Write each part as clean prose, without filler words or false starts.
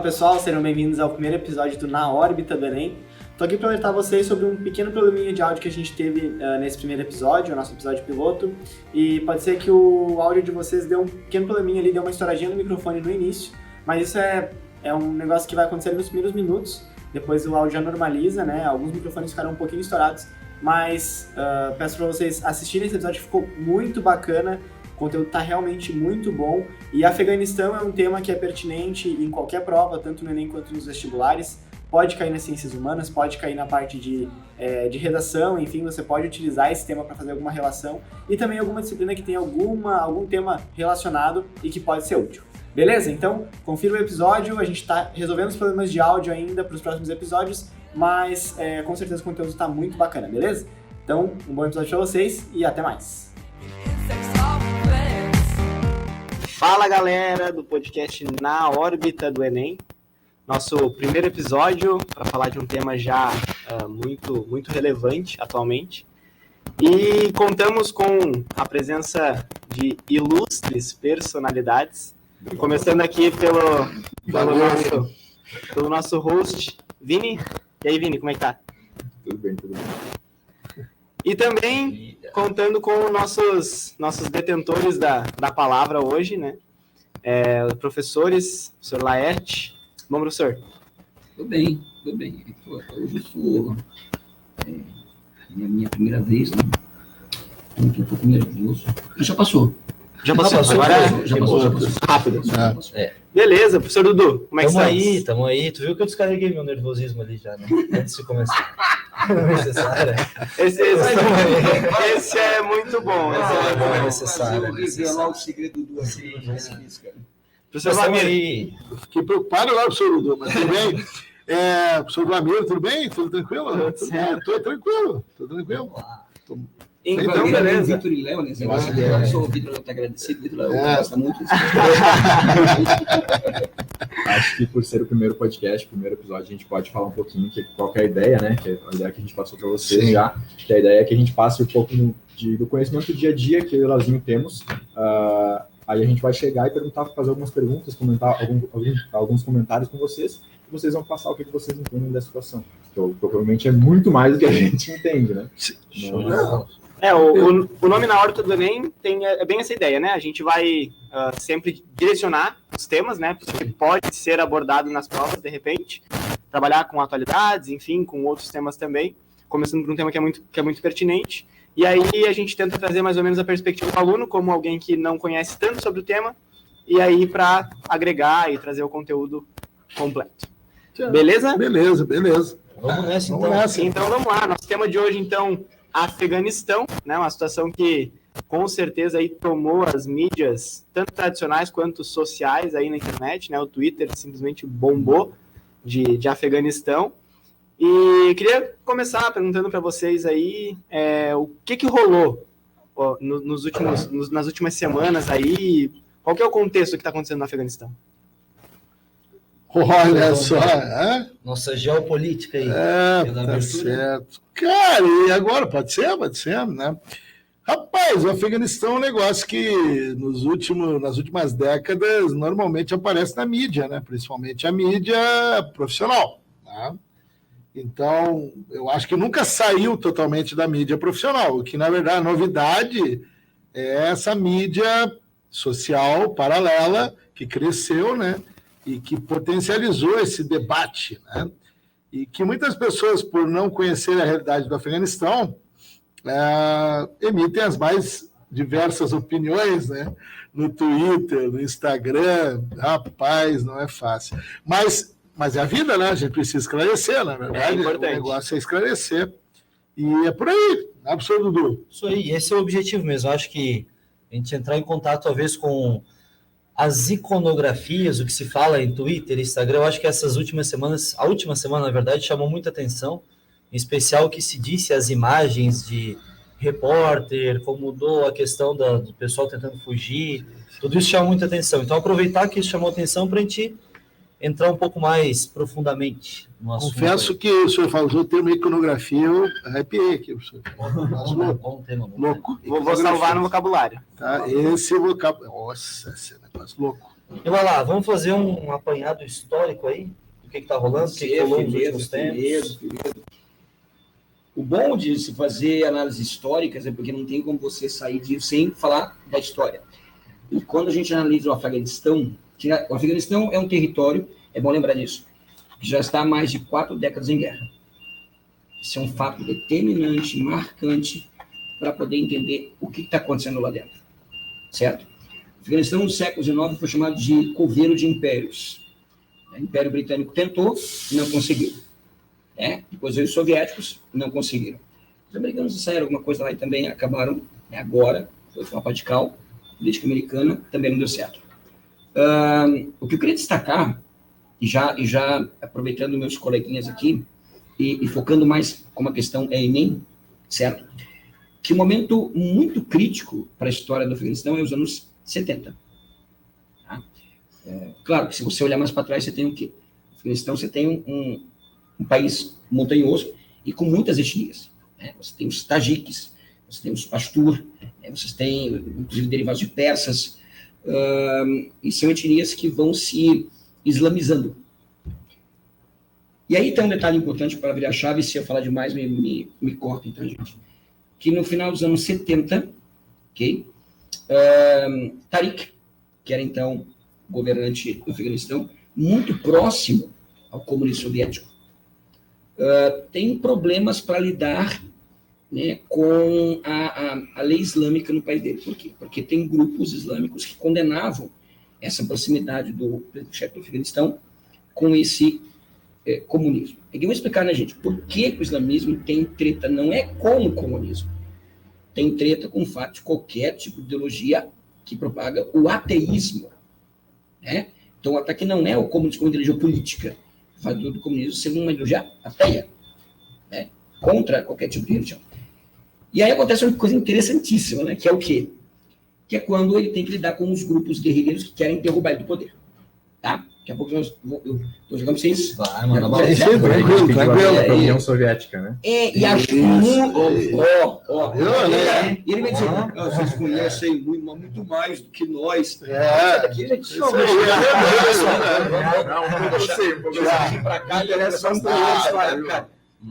pessoal, sejam bem-vindos ao primeiro episódio do Na Órbita do Enem. Estou aqui para alertar vocês sobre um pequeno probleminha de áudio que a gente teve nesse primeiro episódio, o nosso episódio piloto, e pode ser que o áudio de vocês deu um pequeno probleminha ali, deu uma estouradinha no microfone no início, mas isso é um negócio que vai acontecer nos primeiros minutos, depois o áudio já normaliza, né? Alguns microfones ficaram um pouquinho estourados, mas peço para vocês assistirem esse episódio, ficou muito bacana. O conteúdo está realmente muito bom e Afeganistão é um tema que é pertinente em qualquer prova, tanto no Enem quanto nos vestibulares. Pode cair nas ciências humanas, pode cair na parte de redação, enfim, você pode utilizar esse tema para fazer alguma relação e também alguma disciplina que tem algum tema relacionado e que pode ser útil. Beleza? Então, confira o episódio, a gente está resolvendo os problemas de áudio ainda para os próximos episódios, mas com certeza o conteúdo está muito bacana, beleza? Então, um bom episódio para vocês e até mais! Fala galera do podcast Na Órbita do Enem, nosso primeiro episódio para falar de um tema já muito relevante atualmente e contamos com a presença de ilustres personalidades, começando aqui pelo nosso host, Vini. E aí, Vini, como é que tá? Tudo bem. E também contando com nossos detentores da palavra hoje, né? Professores, professor Laerte. Bom, professor? Tudo bem. Hoje eu sou minha primeira vez, né? Estou um pouco nervoso. Já passou. Agora já passou. Rápido. Beleza, professor Dudu, como é que está? Tamo aí. Tu viu que eu descarreguei meu nervosismo ali já, né? Antes de começar. Não é necessário. Esse é muito bom. Não é necessário. Revelar o segredo do Professor Vlamir. Fiquei preocupado lá, professor Dudu, mas tudo bem. Professor Vlamir, tudo bem? Tudo tranquilo? Tudo tranquilo. Então, beleza. Vitor e Léo, né? Eu sou o Vitor, eu tô agradecido. Vitor, eu gosto muito disso. Acho que por ser o primeiro podcast, o primeiro episódio, a gente pode falar um pouquinho qual que é a ideia, né? Que é a ideia que a gente passou para vocês já. Que a ideia é que a gente passe um pouco do conhecimento do dia a dia que eu e o Lazinho temos. Aí a gente vai chegar e fazer algumas perguntas, comentar alguns comentários com vocês, e vocês vão passar o que vocês entendem da situação. Então, provavelmente é muito mais do que a gente entende, né? O nome Na Órbita do Enem é bem essa ideia, né? A gente vai sempre direcionar os temas, né? Que pode ser abordado nas provas, de repente. Trabalhar com atualidades, enfim, com outros temas também. Começando por um tema que é muito pertinente. E aí a gente tenta trazer mais ou menos a perspectiva do aluno, como alguém que não conhece tanto sobre o tema, e aí para agregar e trazer o conteúdo completo. Beleza? Beleza. Vamos nessa, Então vamos lá. Nosso tema de hoje, então, Afeganistão, né? Uma situação que com certeza aí tomou as mídias, tanto tradicionais quanto sociais aí na internet, né? O Twitter simplesmente bombou de Afeganistão. E queria começar perguntando para vocês aí o que rolou nas últimas semanas aí, qual que é o contexto que está acontecendo no Afeganistão? Olha só, Nossa geopolítica aí. Tá certo. Cara, e agora? Pode ser, né? Rapaz, o Afeganistão é um negócio que nas últimas décadas normalmente aparece na mídia, né? Principalmente a mídia profissional, né? Então, eu acho que nunca saiu totalmente da mídia profissional, o que, na verdade, a novidade é essa mídia social paralela que cresceu, né? E que potencializou esse debate, né? E que muitas pessoas, por não conhecerem a realidade do Afeganistão, emitem as mais diversas opiniões, né? No Twitter, no Instagram. Rapaz, não é fácil. Mas é a vida, né? A gente precisa esclarecer, na verdade. O negócio é esclarecer. E é por aí, né, professor Dudu? Isso aí, esse é o objetivo mesmo. Eu acho que a gente entrar em contato, talvez, com as iconografias, o que se fala em Twitter, Instagram, eu acho que essas últimas semanas, a última semana, na verdade, chamou muita atenção, em especial o que se disse, as imagens de repórter, como mudou a questão do pessoal tentando fugir, tudo isso chamou muita atenção. Então, aproveitar que isso chamou atenção para a gente entrar um pouco mais profundamente no assunto. Confesso que o senhor falou o termo iconografia, eu arrepiei aqui, professor. Bom tema. Vou salvar no vocabulário. Tá, esse vocabulário. Nossa, esse negócio louco. E vai lá, vamos fazer um apanhado histórico aí? O que está rolando, o que rolou nos últimos tempos? O bom de se fazer análises históricas é porque não tem como você sair disso sem falar da história. E quando a gente analisa o Afeganistão é um território, é bom lembrar disso, que já está há mais de 4 décadas em guerra. Isso é um fato determinante, marcante, para poder entender o que está acontecendo lá dentro. Certo? O Afeganistão, no século XIX, foi chamado de coveiro de impérios. O Império Britânico tentou, não conseguiu. Depois veio os soviéticos, não conseguiram. Os americanos saíram alguma coisa lá e também acabaram, agora, foi uma pá de cal, a política americana também não deu certo. O que eu queria destacar, e já aproveitando meus coleguinhas aqui, e focando mais como a questão é Enem, certo? Que um momento muito crítico para a história do Afeganistão é os anos 70. Tá? Claro que se você olhar mais para trás, você tem o quê? No Afeganistão você tem um país montanhoso e com muitas etnias. Né? Você tem os tajiques, você tem os pastur, você tem, inclusive, derivados de persas, e são etnias que vão se islamizando. E aí tem um detalhe importante para virar chave, se eu falar demais, me cortem, tá, gente? Que no final dos anos 70, ok? Tariq, que era então governante do Afeganistão, muito próximo ao comunismo soviético, tem problemas para lidar, né, com a lei islâmica no país dele. Por quê? Porque tem grupos islâmicos que condenavam essa proximidade do chefe do Afeganistão com esse comunismo. Aqui eu vou explicar, né, gente, por que o islamismo tem treta, não é com o comunismo, tem treta com o fato de qualquer tipo de ideologia que propaga o ateísmo. Né? Então, até que não é o comunismo como ideologia política, o fato do comunismo ser uma ideologia ateia, né? Contra qualquer tipo de religião. E aí acontece uma coisa interessantíssima, né? Que é o quê? Que é quando ele tem que lidar com os grupos guerrilheiros que querem derrubar ele do poder. Tá? Daqui a pouco eu estou jogando para vocês. Vai, manda A gente pediu a União Soviética, né? E acho muito... E ele vai dizer, vocês conhecem muito mais do que nós. Aqui, gente, não, para cá, ele é só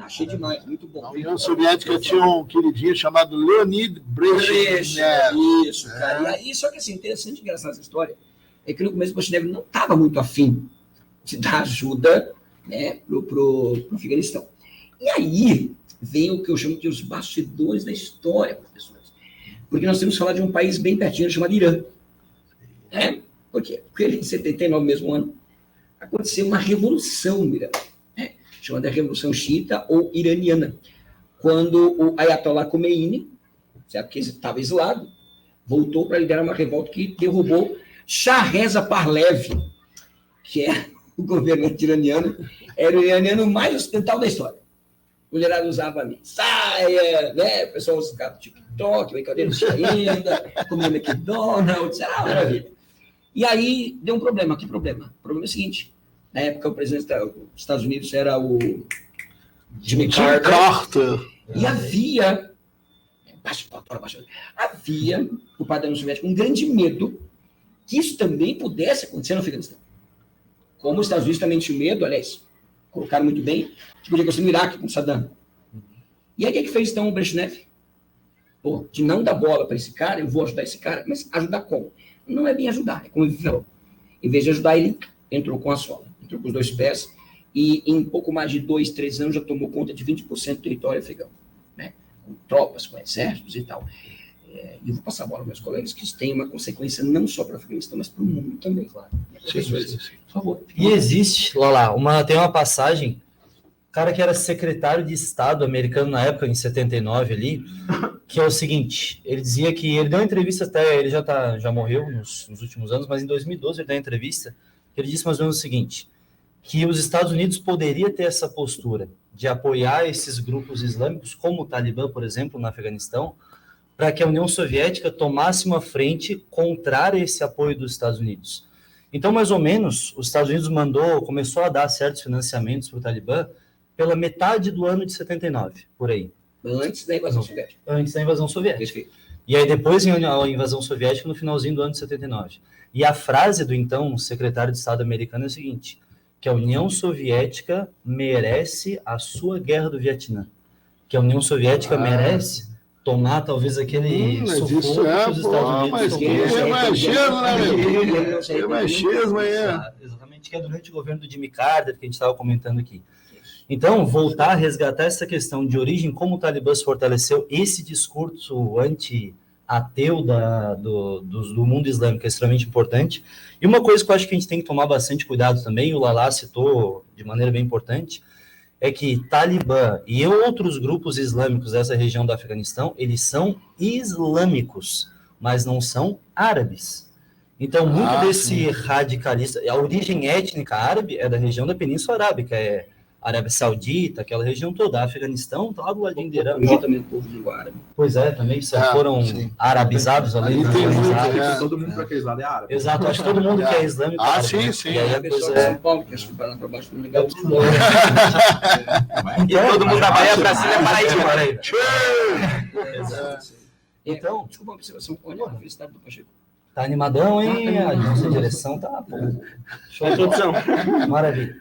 achei demais, muito bom. A União Soviética tinha um queridinho chamado Leonid Brezhnev. Isso, cara. E aí, só que assim, interessante e engraçado essa história, é que no começo o Brezhnev não estava muito afim de dar ajuda, né, pro Afeganistão. E aí vem o que eu chamo de os bastidores da história, professores. Porque nós temos que falar de um país bem pertinho chamado Irã. Por quê? Porque em 79, mesmo ano, aconteceu uma revolução no Irã, né, chamada Revolução Xiita ou Iraniana, quando o Ayatollah Khomeini, certo, que estava exilado, voltou para liderar uma revolta que derrubou Shah Reza Pahlavi, que é o governante iraniano, era o iraniano mais ocidental da história. O mulherada usava saia, né? O pessoal usava TikTok, brincadeira ainda, comia McDonald's, era uma maravilha. E aí deu um problema. Que problema? O problema é o seguinte: na época o presidente dos Estados Unidos era o Jimmy Carter. E havia, por parte da União Soviética, um grande medo que isso também pudesse acontecer no Afeganistão. Como os Estados Unidos também tinham medo, aliás, colocaram muito bem, que podia acontecer no Iraque com Saddam. E aí o que fez então o Brezhnev? De não dar bola para esse cara, eu vou ajudar esse cara, mas ajudar como? Não é bem ajudar, é como ele falou. Em vez de ajudar, ele entrou com a sola, entrou com os 2 pés, e em pouco mais de 2, 3 anos já tomou conta de 20% do território afegão, né? Com tropas, com exércitos e tal. E eu vou passar a bola aos meus colegas, que isso tem uma consequência não só para o Afeganistão, mas para o mundo também, claro. Sim. Por favor. E existe, tem uma passagem, o cara que era secretário de Estado americano na época, em 79 ali, que é o seguinte, ele dizia que, ele deu uma entrevista até, ele já morreu nos últimos anos, mas em 2012 ele deu uma entrevista, que ele disse mais ou menos o seguinte, que os Estados Unidos poderia ter essa postura de apoiar esses grupos islâmicos, como o Talibã, por exemplo, no Afeganistão, para que a União Soviética tomasse uma frente contrária a esse apoio dos Estados Unidos. Então, mais ou menos, os Estados Unidos começou a dar certos financiamentos para o Talibã pela metade do ano de 79, por aí. Antes da invasão soviética. Antes da invasão soviética. E aí depois a invasão soviética no finalzinho do ano de 79. E a frase do então secretário de Estado americano é a seguinte, que a União Soviética merece a sua guerra do Vietnã. Que a União Soviética merece tomar talvez aquele mas isso é, que os Estados Unidos mas que é machismo, né, meu? É machismo aí. Exatamente, que é durante o governo do Jimmy Carter, que a gente estava comentando aqui. Então, voltar a resgatar essa questão de origem, como o Talibã se fortaleceu, esse discurso anti-ateu do mundo islâmico é extremamente importante. E uma coisa que eu acho que a gente tem que tomar bastante cuidado também, o Lala citou de maneira bem importante, é que Talibã e outros grupos islâmicos dessa região do Afeganistão, eles são islâmicos, mas não são árabes. Então, muito desse radicalista, a origem étnica árabe é da região da Península Arábica, é Arábia Saudita, aquela região toda, Afeganistão, está lá do ladinho de Irã. Também o povo de árabe. Pois é, também foram arabizados ali. Todo mundo para aqueles lados é árabe. Exato, acho que todo mundo que é islâmico. Sim. E aí a pessoa de São Paulo, que acho que para baixo do legal. E todo mundo da Bahia para cima é Paraíba. Então, desculpa a observação, olha a felicidade do Pacheco. Tá animadão, hein? A nossa direção tá... Show de produção. Maravilha.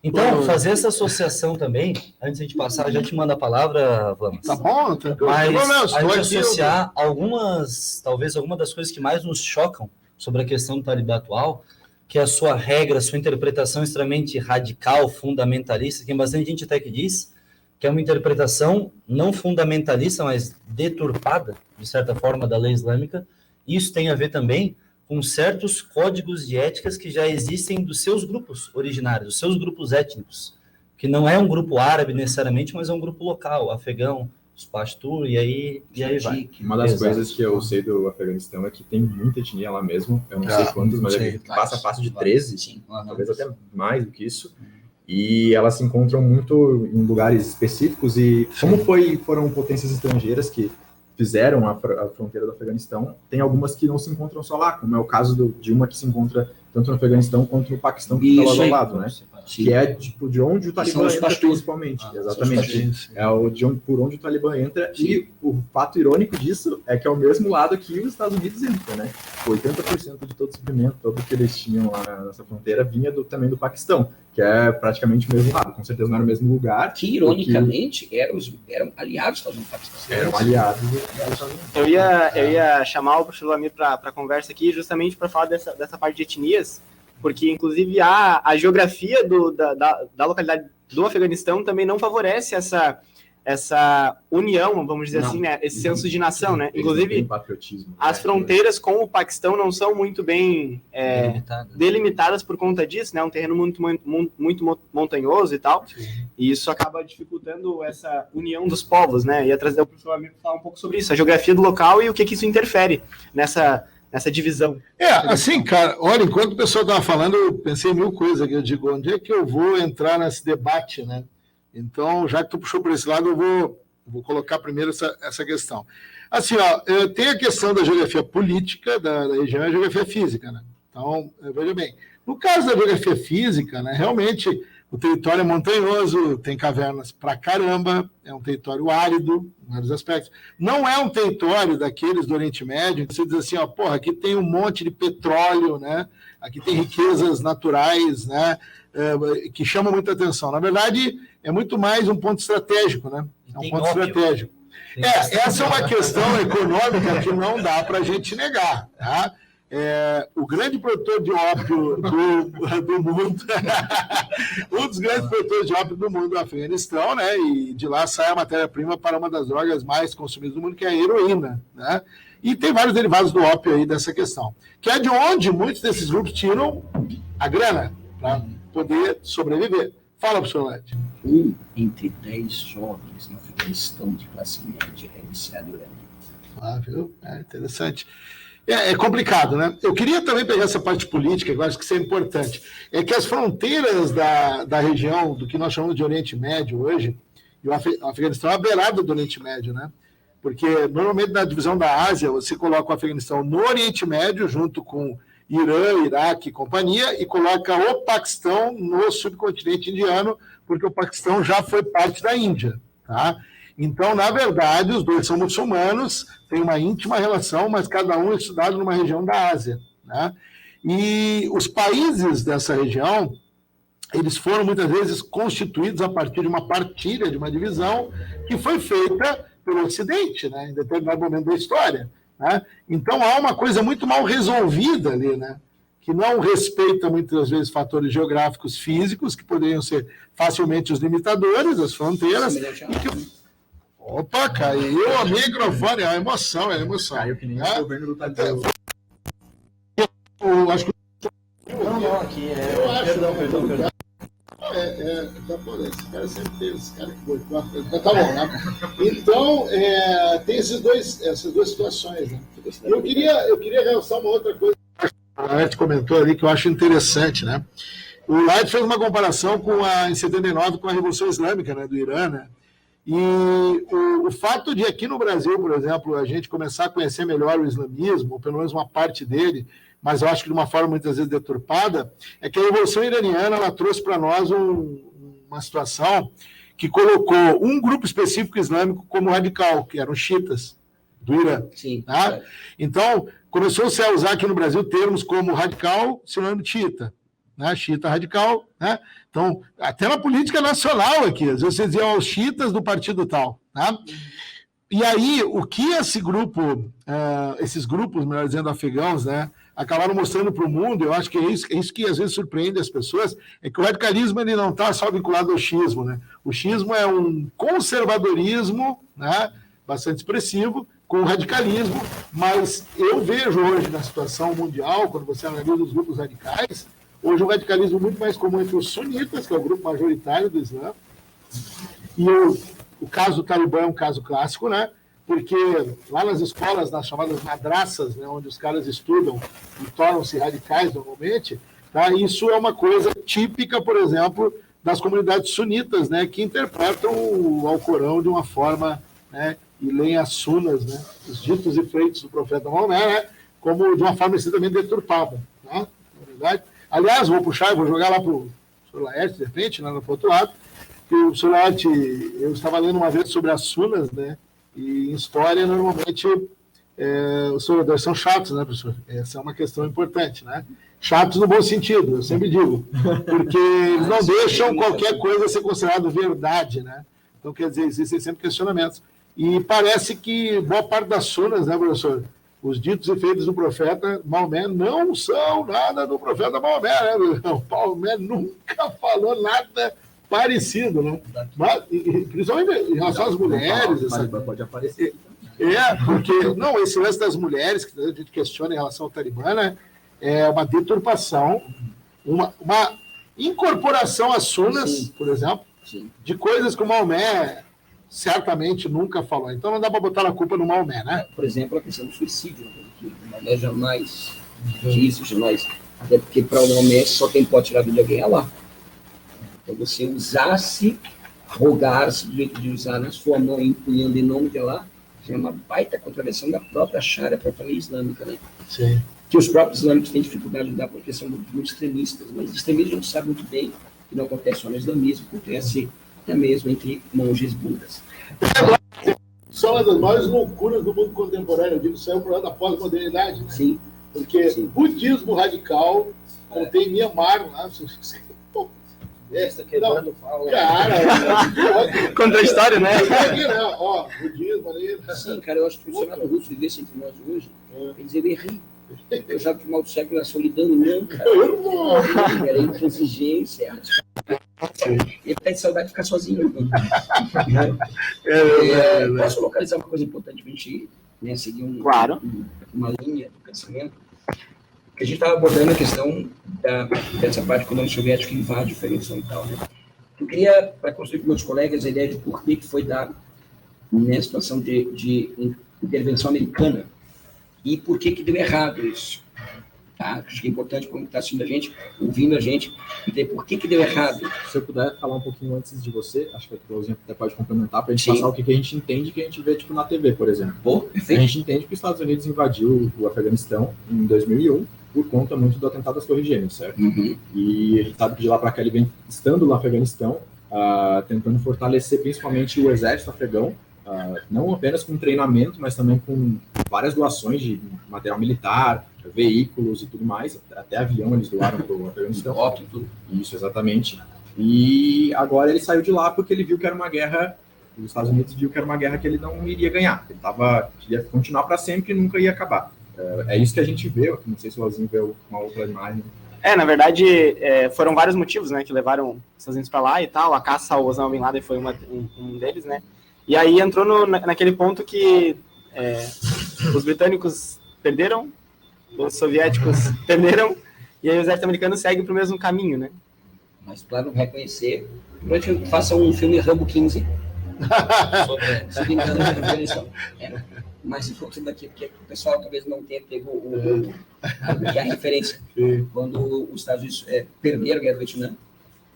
Então, fazer essa associação também, antes de a gente passar, já te manda a palavra, Vlamas. Tá bom, tranquilo. Mas a gente associar talvez algumas das coisas que mais nos chocam sobre a questão do Talibã atual, que é a sua regra, a sua interpretação extremamente radical, fundamentalista, tem bastante gente até que diz que é uma interpretação não fundamentalista, mas deturpada, de certa forma, da lei islâmica. Isso tem a ver também com certos códigos de éticas que já existem dos seus grupos originários, dos seus grupos étnicos, que não é um grupo árabe necessariamente, mas é um grupo local, afegão, os Pashtun, e aí vai. Uma das coisas que eu sei do Afeganistão é que tem muita etnia lá mesmo, eu não sei quantos, mas passa fácil de 13, talvez até mais do que isso, e elas se encontram muito em lugares específicos, e como foram potências estrangeiras que fizeram a fronteira do Afeganistão, tem algumas que não se encontram só lá, como é o caso de uma que se encontra tanto no Afeganistão quanto no Paquistão, que está lá ao lado, né? Que é tipo de onde o Talibã entra principalmente. Exatamente. É por onde o Talibã entra. Sim. E o fato irônico disso é que é o mesmo lado que os Estados Unidos entram, né? 80% de todo o suprimento, todo que eles tinham lá nessa fronteira, vinha também do Paquistão, que é praticamente o mesmo lado. Com certeza não era o mesmo lugar. Que, ironicamente, eram aliados dos Estados Unidos. Eram aliados dos Estados Unidos. Eu ia chamar o professor Lamir para a conversa aqui, justamente para falar dessa parte de etnias, porque, inclusive, a geografia da localidade do Afeganistão também não favorece essa união, vamos dizer assim, né? Esse senso de nação, né? Inclusive, as fronteiras com o Paquistão não são muito bem delimitadas por conta disso, né? Um terreno muito montanhoso e tal. Sim. E isso acaba dificultando essa união dos povos, né? Ia trazer o professor Amir para falar um pouco sobre isso, a geografia do local e o que isso interfere nessa divisão. Assim, cara, olha, enquanto o pessoal estava falando, eu pensei em mil coisas que eu digo, onde é que eu vou entrar nesse debate, né? Então, já que tu puxou por esse lado, eu vou colocar primeiro essa questão. Assim, tem a questão da geografia política da região e a geografia física, né? Então, veja bem, no caso da geografia física, né, realmente o território é montanhoso, tem cavernas pra caramba, é um território árido, em vários aspectos. Não é um território daqueles do Oriente Médio, que você diz assim, aqui tem um monte de petróleo, né? Aqui tem riquezas naturais, né? Que chamam muita atenção. Na verdade, é muito mais um ponto estratégico, né? É um ponto estratégico. Essa é uma questão econômica que não dá para a gente negar, tá? O grande produtor de ópio do mundo, um dos grandes produtores de ópio do mundo é o Afeganistão, né? E de lá sai a matéria-prima para uma das drogas mais consumidas do mundo, que é a heroína, né? E tem vários derivados do ópio aí dessa questão, que é de onde muitos desses grupos tiram a grana para poder sobreviver. Fala, professor Led. Entre 10 jovens no Afeganistão de classe média é viciado em heroína. Viu? Interessante. É complicado, né? Eu queria também pegar essa parte política, que eu acho que isso é importante. É que as fronteiras da região, do que nós chamamos de Oriente Médio hoje, e o Afeganistão é a beirada do Oriente Médio, né? Porque normalmente na divisão da Ásia, você coloca o Afeganistão no Oriente Médio, junto com Irã, Iraque e companhia, e coloca o Paquistão no subcontinente indiano, porque o Paquistão já foi parte da Índia, tá? Então, na verdade, os dois são muçulmanos, têm uma íntima relação, mas cada um é estudado numa região da Ásia, né? E os países dessa região, eles foram muitas vezes constituídos a partir de uma partilha, de uma divisão, que foi feita pelo Ocidente, né, em determinado momento da história, né? Então há uma coisa muito mal resolvida ali, né, que não respeita muitas vezes fatores geográficos físicos, que poderiam ser facilmente os limitadores, as fronteiras. Opa, caiu o microfone, é a emoção, é a emoção. Caiu que nem né? o governo do Tadeu. Acho que Não, aqui é. eu acho, Perdão. Esse cara sempre teve, esse cara que boicota. Tá bom, né? Então, tem essas duas situações, né? Eu queria realçar uma outra coisa que o Laerte comentou ali, que eu acho interessante, né? O Laerte fez uma comparação em 79 com a Revolução Islâmica, né, do Irã, né? E o fato de aqui no Brasil, por exemplo, a gente começar a conhecer melhor o islamismo, ou pelo menos uma parte dele, mas eu acho que de uma forma muitas vezes deturpada, é que a Revolução Iraniana ela trouxe para nós uma situação que colocou um grupo específico islâmico como radical, que eram os xiitas do Irã. Sim. Tá? Então, começou-se a usar aqui no Brasil termos como radical, sinônimo de xiita. Né? Xiita radical. Né? Então, até na política nacional aqui, às vezes você dizia os xiitas do partido tal. Tá? E aí, o que esses grupos, melhor dizendo, afegãos, né, acabaram mostrando para o mundo, eu acho que é isso que às vezes surpreende as pessoas, é que o radicalismo ele não está só vinculado ao xismo. Né? O xismo é um conservadorismo, né, bastante expressivo, com o radicalismo, mas eu vejo hoje na situação mundial, quando você analisa os grupos radicais, hoje o radicalismo é muito mais comum entre os sunitas, que é o grupo majoritário do Islã, e o caso do Talibã é um caso clássico, né? Porque lá nas escolas, nas chamadas madraças, né, onde os caras estudam e tornam-se radicais normalmente, tá? Isso é uma coisa típica, por exemplo, das comunidades sunitas, né, que interpretam o Alcorão de uma forma, né, e leem as sunas, né, os ditos e feitos do profeta Maomé, né, como de uma forma extremamente deturpada. Tá? Na verdade. Aliás, vou jogar lá para o Sr. Laerte, de repente, lá no outro lado, que o Sr. Laerte, eu estava lendo uma vez sobre as sunas, né, e em história, normalmente, os historiadores são chatos, né, professor? Essa é uma questão importante, né? Chatos no bom sentido, eu sempre digo, porque eles não deixam qualquer coisa ser considerada verdade, né? Então, quer dizer, existem sempre questionamentos. E parece que boa parte das sunas, né, professor? Os ditos e feitos do profeta Maomé não são nada do profeta Maomé, né? O Maomé nunca falou nada parecido, né? Mas, principalmente em relação às mulheres. Pode aparecer. Porque, não, esse lance das mulheres, que a gente questiona em relação ao Talibã, né, é uma deturpação, uma incorporação às sunas, Sim. por exemplo, Sim. de coisas que o Maomé certamente nunca falou. Então não dá para botar a culpa no Maomé, né? Por exemplo, a questão do suicídio, que o Maomé jamais disse, jamais. Até porque para o Maomé só quem pode tirar a vida de alguém é Allah. Então você rogar-se do jeito de usar na sua mão, empunhando em nome de Allah, é uma baita contravenção da própria Sharia, a própria lei islâmica, né? Sim. Que os próprios islâmicos têm dificuldade de dar porque são muito extremistas, mas os extremistas a gente sabe muito bem que não acontece só no islamismo, acontece até mesmo entre monges budas. Isso é uma das maiores loucuras do mundo contemporâneo, eu digo, isso é o problema da pós-modernidade, né? Sim. Porque Sim. o budismo radical contém Myanmar lá. Quebrando pau. Cara, Contra a história, né? Ó, budismo ali. Sim, cara, eu acho que o Renato Russo vivesse entre nós hoje, quer dizer, ele ri. Eu já que o mal do século era solidão, não, cara. Era intransigência. Ele tá de saudade de ficar sozinho. Posso localizar uma coisa importante para a gente, né, seguir uma linha do pensamento? Que a gente estava abordando a questão dessa parte quando o soviético invade a Afeganistão e tal, né? Eu queria, para construir com meus colegas, a ideia de por que foi dado nessa situação de intervenção americana e por que deu errado isso. Tá? Acho que é importante para quem está assistindo a gente, ouvindo a gente, entender por que deu errado. Se eu puder falar um pouquinho antes de você, acho que o exemplo até pode complementar, para a gente Sim. passar o que a gente entende, que a gente vê tipo, na TV, por exemplo. Pô, A perfeito. gente entende que os Estados Unidos invadiu o Afeganistão em 2001 por conta muito do atentado das Torres Gêmeas, certo? Uhum. E a gente sabe que de lá para cá ele vem estando no Afeganistão, tentando fortalecer principalmente o exército afegão, não apenas com treinamento, mas também com várias doações de material militar, veículos e tudo mais, até avião eles doaram para o Afeganistão. Tudo. Isso, exatamente. E agora ele saiu de lá porque ele viu que era uma guerra, os Estados Unidos viu que era uma guerra que ele não iria ganhar, ele queria continuar para sempre e nunca ia acabar. É isso que a gente vê, não sei se o Lazinho vê uma outra imagem. Na verdade, foram vários motivos, né, que levaram os Estados Unidos para lá e tal. A caça ao Osama Bin Laden foi um deles, né. E aí entrou naquele ponto que os britânicos perderam, os soviéticos perderam, e aí o exército americano segue para o mesmo caminho, né. Mas claro, reconhecer, provavelmente faça um filme Rambo 15 sobre a Afeganistão. Mas voltando aqui, porque o pessoal talvez não tenha pego a referência. Quando os Estados Unidos perderam a Guerra do Vietnã,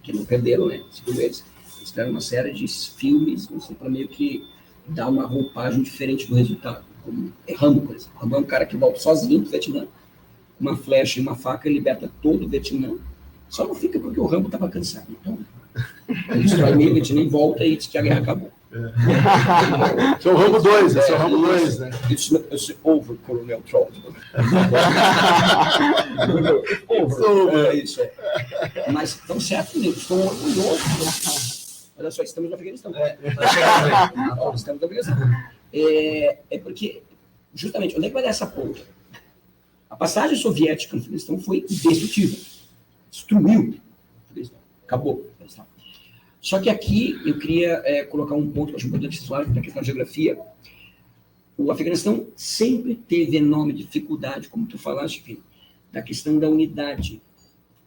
que não perderam, né, segundo eles fizeram uma série de filmes, não sei, para meio que dar uma roupagem diferente do resultado. Como Rambo, por exemplo. Rambo é um cara que volta sozinho do Vietnã, uma flecha e uma faca, liberta todo o Vietnã. Só não fica porque o Rambo estava cansado. Então, ele destrói meio o Vietnã e volta e diz que a guerra acabou. Esse é o Rambo 2, esse é o Rambo 2, né? It's over, Coronel Troll. Isso. Mas estão certo, eles estão orgulhosos. Olha só, estamos no Afeganistão. Estamos no Afeganistão. Porque, justamente, onde é que vai dar essa ponta? A passagem soviética no Afeganistão foi destrutiva. Destruiu. Acabou. Só que aqui eu queria colocar um ponto que eu acho importante falar, da questão da geografia. O Afeganistão sempre teve enorme dificuldade, como tu falaste, filho, da questão da unidade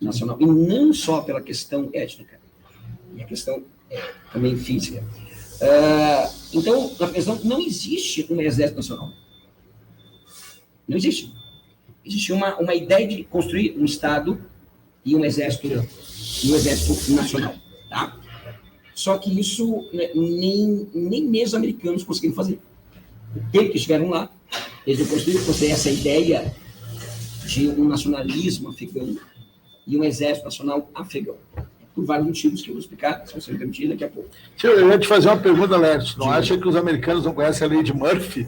nacional. E não só pela questão étnica, e a questão também física. Então, no Afeganistão não existe um exército nacional. Não existe. Existe uma ideia de construir um Estado e um exército nacional. Tá? Só que isso nem mesmo os americanos conseguiram fazer. O tempo que estiveram lá, eles não conseguiram construir essa ideia de um nacionalismo afegão e um exército nacional afegão. Por vários motivos que eu vou explicar, se você me permitir, daqui a pouco. Eu ia te fazer uma pergunta, Lerch. Não acha que os americanos não conhecem a lei de Murphy?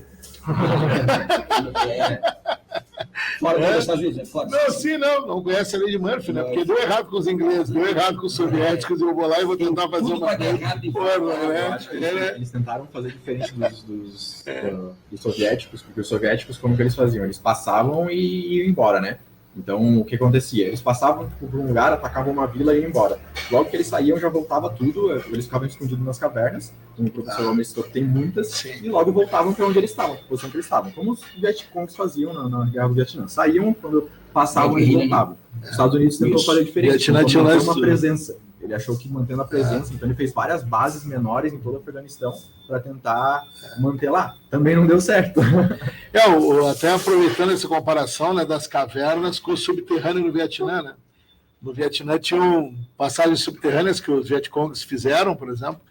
Fora dos Estados Unidos, é fora. Não, sim, não conhece a lei de Murphy, né? Porque deu errado com os ingleses, deu errado com os soviéticos, eu vou lá e vou tentar fazer uma coisa. Eu acho que eles tentaram fazer diferente dos soviéticos, porque os soviéticos, como que eles faziam? Eles passavam e iam embora, né? Então, o que acontecia? Eles passavam por um lugar, atacavam uma vila e iam embora. Logo que eles saíam, já voltava tudo, eles ficavam escondidos nas cavernas, como o professor Almeida citou, tem muitas, e logo voltavam para onde eles estavam, para a posição que eles estavam. Como os Vietcongs faziam na Guerra do Vietnã. Saíam, quando passavam, eles voltavam. Os Estados Unidos tentou fazer diferente, tentou manter uma presença. Ele achou que mantendo a presença, então ele fez várias bases menores em todo o Afeganistão para tentar manter lá. Também não deu certo. Até aproveitando essa comparação, né, das cavernas com o subterrâneo no Vietnã, né? No Vietnã tinham passagens subterrâneas que os Vietcongs fizeram, por exemplo,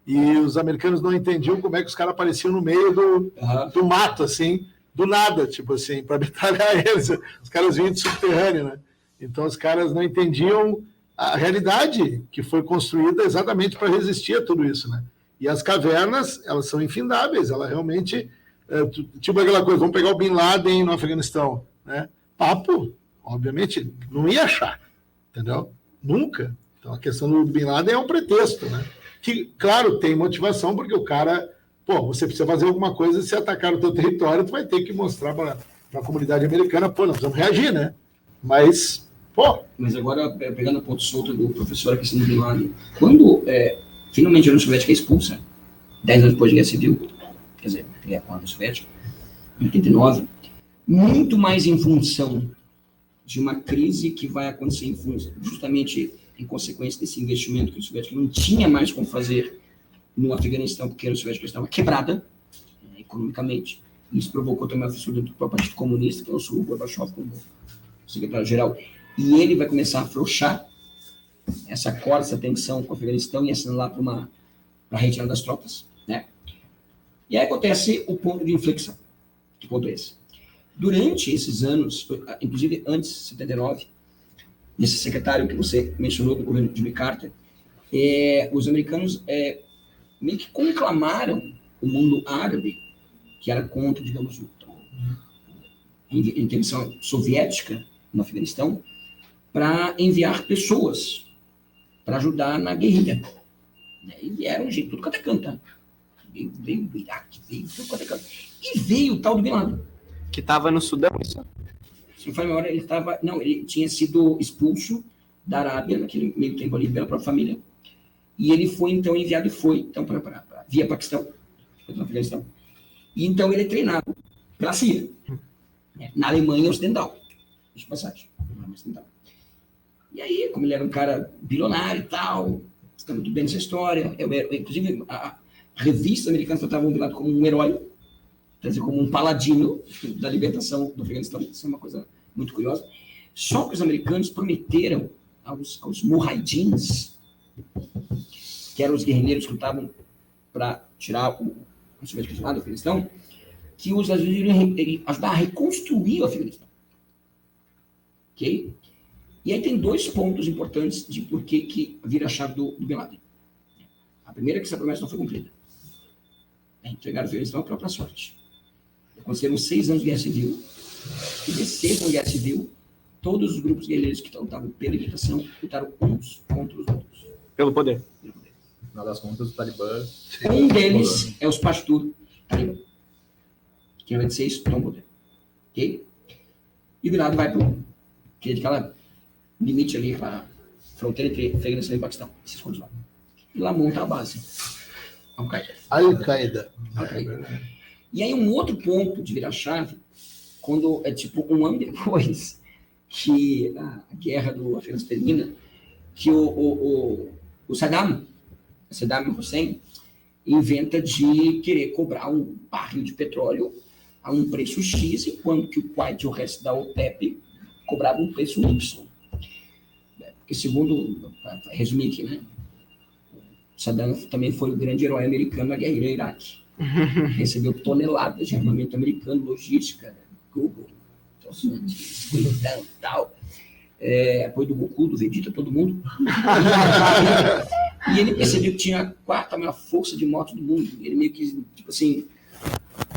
e os americanos não entendiam como é que os caras apareciam no meio do mato, assim, do nada, tipo assim, para batalhar eles. Os caras vinham de subterrâneo, né? Então os caras não entendiam a realidade que foi construída exatamente para resistir a tudo isso, né? E as cavernas, elas são infindáveis, ela realmente, tipo aquela coisa, vamos pegar o Bin Laden no Afeganistão, né? Papo, obviamente, não ia achar, entendeu? Nunca. Então a questão do Bin Laden é um pretexto, né? Que, claro, tem motivação, porque o cara, você precisa fazer alguma coisa, se atacar o teu território, tu vai ter que mostrar para a comunidade americana, nós precisamos reagir, né? Mas agora, pegando o ponto solto do professor aqui no Bin Laden, quando finalmente a União Soviética é expulsa, 10 anos depois da Guerra Civil, quer dizer, com a União Soviética, em 89, muito mais em função de uma crise que vai acontecer justamente em consequência desse investimento que o soviético não tinha mais como fazer no Afeganistão, porque a União Soviética estava quebrada economicamente. Isso provocou também a fissura do Partido Comunista, que lançou o Gorbachev como secretário-geral. E ele vai começar a afrouxar essa corda, essa tensão com o Afeganistão e assinalar para a retirada das tropas, né? E aí acontece o ponto de inflexão. Que ponto é esse? Durante esses anos, inclusive antes de 79, esse secretário que você mencionou do governo de Jimmy Carter, os americanos meio que conclamaram o mundo árabe, que era contra, digamos, a intervenção soviética no Afeganistão, para enviar pessoas para ajudar na guerrilha. E vieram de tudo quanto é canto. Veio do Iraque, veio de tudo quanto é canto. E veio o tal do Bin Laden. Que estava no Sudão, isso? Se não foi memória, ele tinha sido expulso da Arábia, naquele meio tempo ali, pela própria família. E ele foi, então, enviado via Paquistão, no Afeganistão. E, então, ele é treinado pela CIA, na Alemanha Ocidental. De passagem, na Alemanha Ocidental. E aí, como ele era um cara bilionário e tal, está muito bem nessa história. Inclusive, a revista americana tratava o Bin Laden como um herói, quer dizer, como um paladino da libertação do Afeganistão. Isso é uma coisa muito curiosa. Só que os americanos prometeram aos mujahidins, que eram os guerrilheiros que lutavam para tirar os soviéticos lá do Afeganistão, que os Estados Unidos iriam ajudar a reconstruir o Afeganistão. Ok? E aí tem 2 pontos importantes de por que vira a chave do Bin Laden. A primeira é que essa promessa não foi cumprida. Entregaram o Afeganistão à própria sorte. Aconteceram 6 anos de guerra civil, e desses 6 anos de guerra civil, todos os grupos guerreiros que lutavam pela libertação lutaram uns contra os outros. Pelo poder. No final das contas, o Talibã... Um deles é os Pashtun Talibã, que em 96 tomam poder. Ok? E o Bin Laden vai para aquela limite ali, a fronteira entre Afeganistão e Paquistão. Se esconde lá. E lá monta a base. Al-Qaeda. E aí um outro ponto de virar chave, quando é tipo um ano depois que a guerra do Afeganistão termina, que o Saddam Hussein inventa de querer cobrar um barril de petróleo a um preço X, enquanto que o Kuwait e o resto da OPEP cobravam um preço Y. Porque segundo, para resumir aqui, né? Saddam também foi o grande herói americano na guerra do Iraque. Recebeu toneladas de armamento americano, logística, Google, escuridão e tal. Apoio do Goku, do Vegeta, todo mundo. E ele percebeu que tinha a 4ª maior força de morte do mundo. Ele meio que, tipo assim,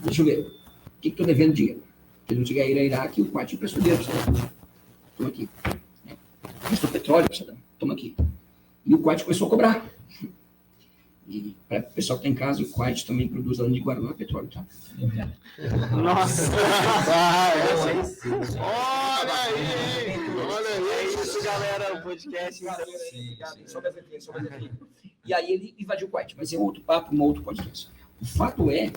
deixa eu ver, o que estou devendo dinheiro? Porque não tinha guerra no Iraque e o Kuwait emprestou dinheiro para Saddam. Toma aqui. Emprestou petróleo para Saddam. Toma aqui. E o Kuwait começou a cobrar. E para o pessoal que está em casa, o Kuwait também produz além de Guaraná petróleo, tá? Nossa! Olha aí! É isso, galera, o podcast. Só mais aqui. E aí ele invadiu o Kuwait, mas é outro papo, um outro podcast. O fato é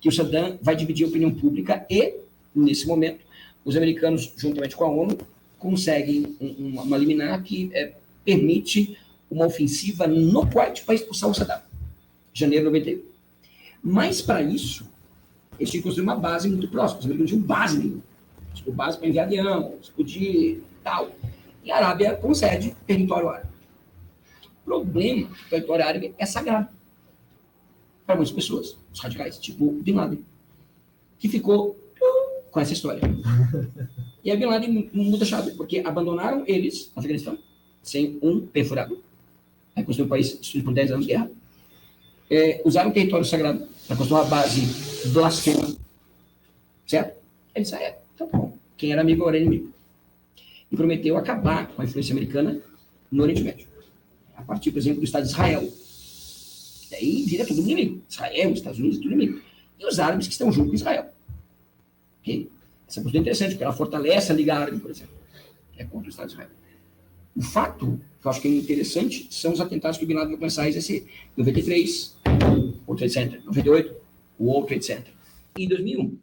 que o Saddam vai dividir a opinião pública e, nesse momento, os americanos, juntamente com a ONU, conseguem uma liminar que permite uma ofensiva no Kuwait para expulsar o Saddam. Janeiro de 91. Mas, para isso, eles tinham que construir uma base muito próxima. Os americanos tinham base nenhuma. Tipo, base para enviar avião, explodir, tal. E a Arábia concede território árabe. O problema do território árabe é sagrado para muitas pessoas, os radicais, tipo Bin Laden, que ficou com essa história. E a Bin Laden muda a chave, porque abandonaram eles, no Afeganistão, sem um perfurado. Aí construiu um país destruído por 10 anos de guerra. Usaram o território sagrado para construir uma base blasfema. Certo? Ele disse, então bom. Quem era amigo era inimigo. E prometeu acabar com a influência americana no Oriente Médio. A partir, por exemplo, do Estado de Israel. Daí vira tudo inimigo. Israel, Estados Unidos, tudo inimigo. E os árabes que estão junto com Israel. Okay? Essa postura é interessante, porque ela fortalece a Liga Árabe, por exemplo. Que é contra o Estado de Israel. O fato que eu acho que é interessante são os atentados que o Bin Laden vai começar a exercer. 93, o Trade Center. 98, o World Trade Center. E em 2001,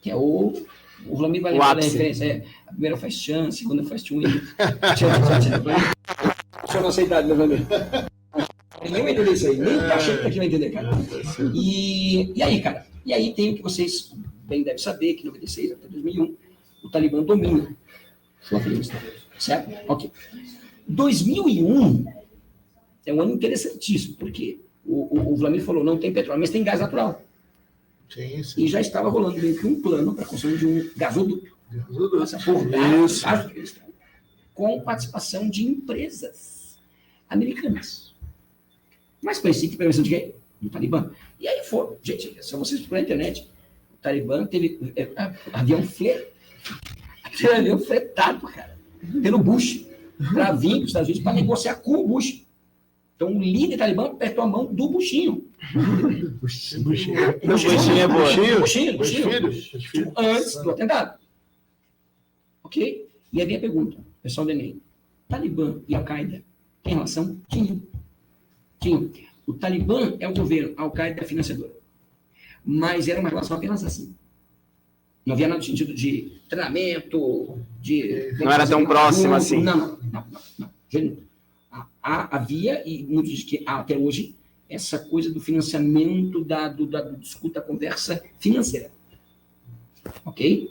que é o Vladimir vai lembrar da referência. A primeira faz chance, a segunda faz twin. Deixa eu não aceitar, meu amigo. Ninguém vai entender isso aí. Nem tá achando que aqui vai entender, cara. E aí, cara? E aí tem o que vocês bem devem saber, que em 96 até 2001, o Talibã domina o Afeganistão. Certo? Ok. 2001 é um ano interessantíssimo, porque o Vladimir falou, não tem petróleo, mas tem gás natural. Sim, sim. E já estava rolando meio que um plano para a construção de um gasoduto. Essa porra, com participação de empresas. americanas. Mais conhecido que prevenção de quê? Do Talibã. E aí foram, gente, é só vocês procurar na internet. O Talibã teve avião fretado, cara, pelo Bush, para vir para os Estados Unidos para negociar com o Bush. Então o líder Talibã apertou a mão do Bushinho. Bushinho é boa. Bushinho. Antes do atentado. Ok? E aí vem a pergunta, pessoal do Enem. Talibã e Al-Qaeda têm relação? Tinham. O Talibã é o governo, a Al-Qaeda é a financiadora. Mas era uma relação apenas assim. Não havia nada no sentido de treinamento, de... Não era tão próximo assim. Não. Havia, e muitos dizem que há até hoje, essa coisa do financiamento da disputa, da conversa financeira. Ok?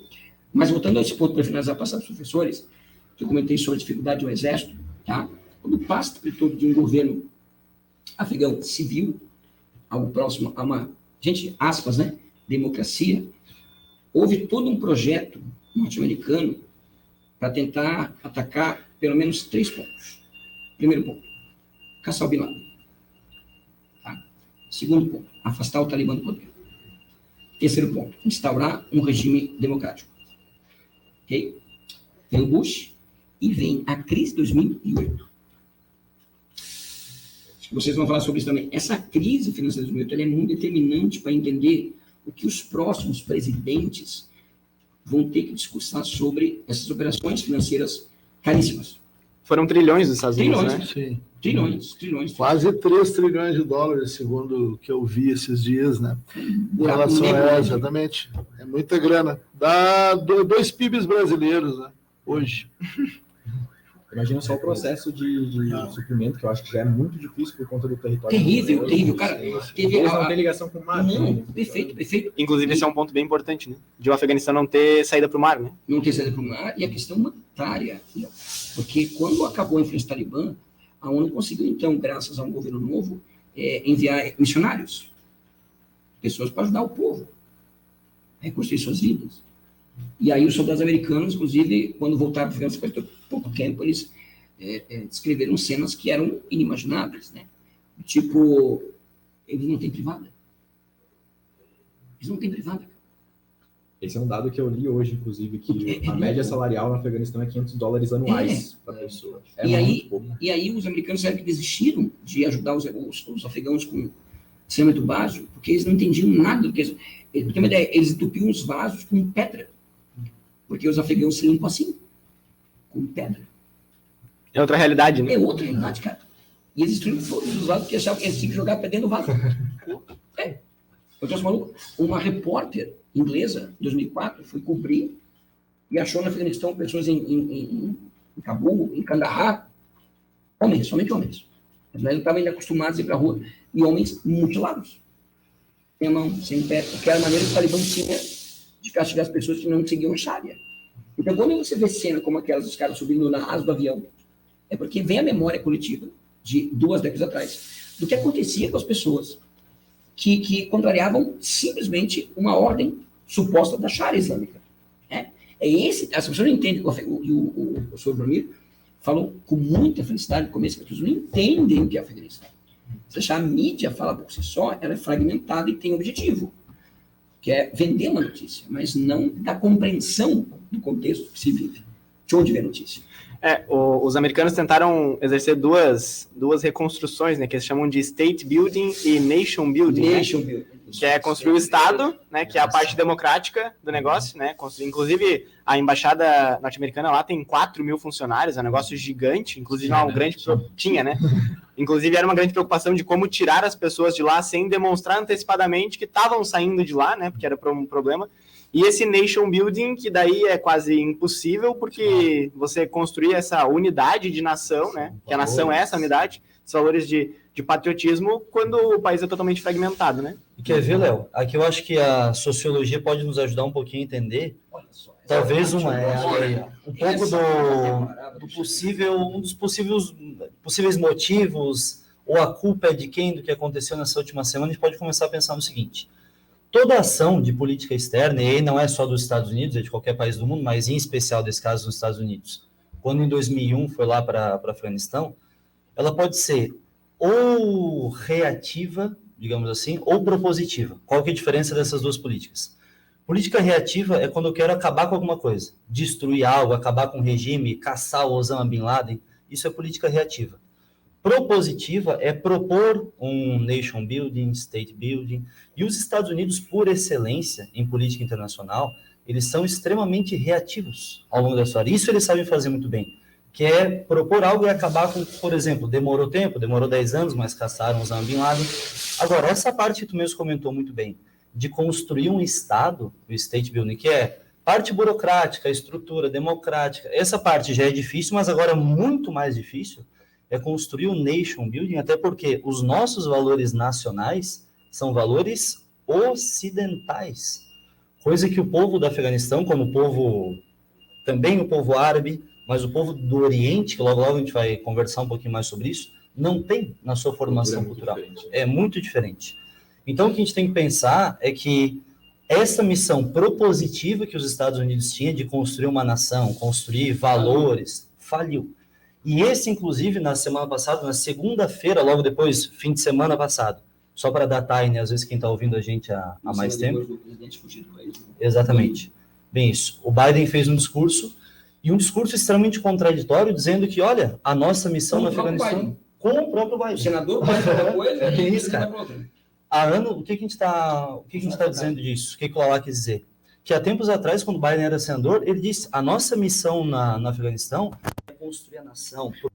Mas voltando a esse ponto para finalizar, passar para os professores, que eu comentei sobre a dificuldade do exército, tá? Quando passa todo de um governo afegão civil, algo próximo a uma, gente, aspas, né, democracia, houve todo um projeto norte-americano para tentar atacar pelo menos 3 pontos. Primeiro ponto, caçar o Bin Laden. Tá? Segundo ponto, afastar o Talibã do poder. Terceiro ponto, instaurar um regime democrático. Ok? Vem o Bush e vem a crise de 2008. Vocês vão falar sobre isso também. Essa crise financeira de 2008 ela é muito determinante para entender o que os próximos presidentes vão ter que discursar sobre essas operações financeiras caríssimas. Foram trilhões dos Estados Unidos, né? Sim. Trilhões. Quase 3 trilhões de dólares, segundo o que eu vi esses dias, né? Em relação a exatamente. É muita grana. Dá 2 PIBs brasileiros, né? Hoje. Imagina só o processo de suprimento, que eu acho que já é muito difícil por conta do território. Terrível, cara. Eles não têm ligação com o mar. Não, perfeito. Inclusive, esse é um ponto bem importante, né? De o Afeganistão não ter saída para o mar, né? Não ter saída para o mar, e a questão humanitária. Porque quando acabou a influência talibã, a ONU conseguiu, então, graças a um governo novo, enviar missionários, pessoas para ajudar o povo a reconstruir suas vidas. E aí os soldados americanos, inclusive, quando voltaram para a França, depois de pouco tempo, eles descreveram cenas que eram inimagináveis, né? Tipo, eles não têm privada. Esse é um dado que eu li hoje, inclusive, que a média salarial no Afeganistão é $500 anuais para a pessoa. E aí os americanos sabem que desistiram de ajudar os afegãos com saneamento básico, porque eles não entendiam nada do que eles... Tem uma ideia, eles entupiam os vasos com pedra, porque os afegãos se limpam assim, com pedra. É outra realidade, né? É outra realidade, cara. E eles destruíram todos os vasos porque achavam que eles tinham que jogar pedra dentro do vaso. Eu trouxe uma repórter inglesa, em 2004, foi cobrir e achou no Afeganistão pessoas em Cabul, em Kandahar, somente homens. As mulheres não estavam ainda acostumadas a ir para a rua. E homens mutilados. Sem a mão, sem o pé. Porque era a maneira que o Talibã tinha de castigar as pessoas que não seguiam a Sharia. Então, quando você vê cena como aquelas, os caras subindo na asa do avião, é porque vem a memória coletiva de 2 décadas atrás do que acontecia com as pessoas que contrariavam simplesmente uma ordem suposta da Sharia islâmica. As pessoas não entendem, o professor Bromir falou com muita felicidade no começo, que as pessoas não entendem o que é Afeganistão. Se achar a mídia fala por si só, ela é fragmentada e tem um objetivo, que é vender uma notícia, mas não da compreensão do contexto que se vive, de onde vem a notícia. Os americanos tentaram exercer duas reconstruções, né, que eles chamam de state building e nation building. Que é construir o Estado, né, que é a parte democrática do negócio, né, inclusive a embaixada norte-americana lá tem 4.000 funcionários, é um negócio gigante, inclusive inclusive era uma grande preocupação de como tirar as pessoas de lá sem demonstrar antecipadamente que estavam saindo de lá, né, porque era um problema. E esse nation building, que daí é quase impossível, porque você construir essa unidade de nação, né, que a nação é essa unidade, os valores de patriotismo, quando o país é totalmente fragmentado, né? E quer ver, Léo? Aqui eu acho que a sociologia pode nos ajudar um pouquinho a entender, talvez um pouco do possível, um dos possíveis motivos, ou a culpa é de quem, do que aconteceu nessa última semana. A gente pode começar a pensar no seguinte: toda ação de política externa, e aí não é só dos Estados Unidos, é de qualquer país do mundo, mas em especial desse caso dos Estados Unidos, quando em 2001 foi lá para Afeganistão, ela pode ser ou reativa, digamos assim, ou propositiva. Qual que é a diferença dessas duas políticas? Política reativa é quando eu quero acabar com alguma coisa, destruir algo, acabar com o regime, caçar o Osama Bin Laden, isso é política reativa. Propositiva é propor um nation building, state building, e os Estados Unidos, por excelência em política internacional, eles são extremamente reativos ao longo da história. Isso eles sabem fazer muito bem, que é propor algo e acabar com, por exemplo, demorou tempo, demorou 10 anos, mas caçaram Osama Bin Laden. Agora, essa parte que tu mesmo comentou muito bem, de construir um Estado, o state building, que é parte burocrática, estrutura democrática, essa parte já é difícil, mas agora muito mais difícil é construir um nation building, até porque os nossos valores nacionais são valores ocidentais, coisa que o povo do Afeganistão, como o povo, também o povo árabe, mas o povo do Oriente, que logo a gente vai conversar um pouquinho mais sobre isso, não tem na sua formação cultural. É muito diferente. Então, o que a gente tem que pensar é que essa missão propositiva que os Estados Unidos tinham de construir uma nação, construir valores, faliu. E esse, inclusive, na semana passada, na segunda-feira, logo depois, fim de semana passado, só para datar, né, às vezes quem está ouvindo a gente há mais tempo. Do presidente fugir do país, né? Exatamente. Bem isso. O Biden fez um discurso, e um discurso extremamente contraditório, dizendo que, olha, a nossa missão no Afeganistão, com o próprio Biden. O senador vai fazer uma coisa, É e isso, cara. vai pra outra. Há anos, o que a gente está dizendo disso? O que o Lala quis dizer? Que há tempos atrás, quando o Biden era senador, ele disse, a nossa missão no Afeganistão é construir a nação por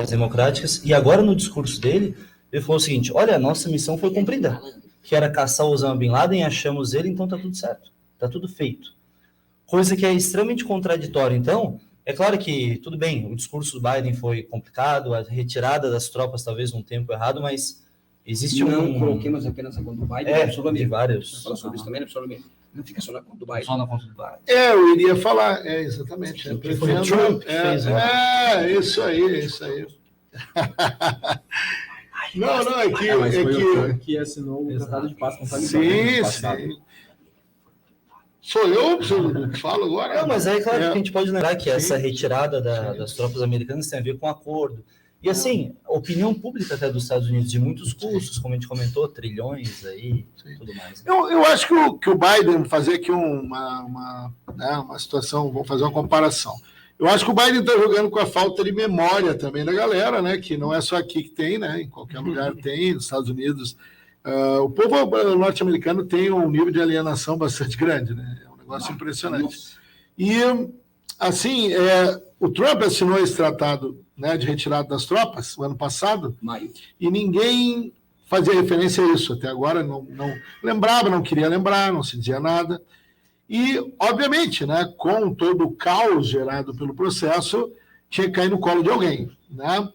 democráticas, e agora no discurso dele, ele falou o seguinte, olha, a nossa missão foi cumprida, que era caçar o Osama Bin Laden, achamos ele, então tá tudo certo, tá tudo feito. Coisa que é extremamente contraditória. Então, é claro que, tudo bem, o discurso do Biden foi complicado, a retirada das tropas talvez num tempo errado, mas existe Não coloquemos apenas a conta do Biden, de vários. Fala sobre isso também, né, professor Lomir? Não fica só na conta do Biden. Só na conta do Biden. Eu iria falar, exatamente. Que foi o Trump que fez, né? Isso aí. Não, é que... Mas foi o que... Trump que assinou o Tratado de Paz com o Talibã. Sim. Sou eu que falo agora? Não, mas aí, claro, que a gente pode lembrar que essa retirada das tropas americanas tem a ver com acordo. E, assim, a opinião pública até dos Estados Unidos, de muitos custos, como a gente comentou, trilhões aí, tudo mais. Né? Eu acho que o Biden, fazer aqui uma situação, vamos fazer uma comparação. Eu acho que o Biden está jogando com a falta de memória também da galera, né? Que não é só aqui que tem, né? Em qualquer lugar tem, nos Estados Unidos. O povo norte-americano tem um nível de alienação bastante grande, né? É um negócio impressionante. E, assim, o Trump assinou esse tratado, né, de retirada das tropas o ano passado, Maio. e ninguém fazia referência a isso. Até agora não lembrava, não queria lembrar, não se dizia nada. E, obviamente, né, com todo o caos gerado pelo processo, tinha que cair no colo de alguém, né?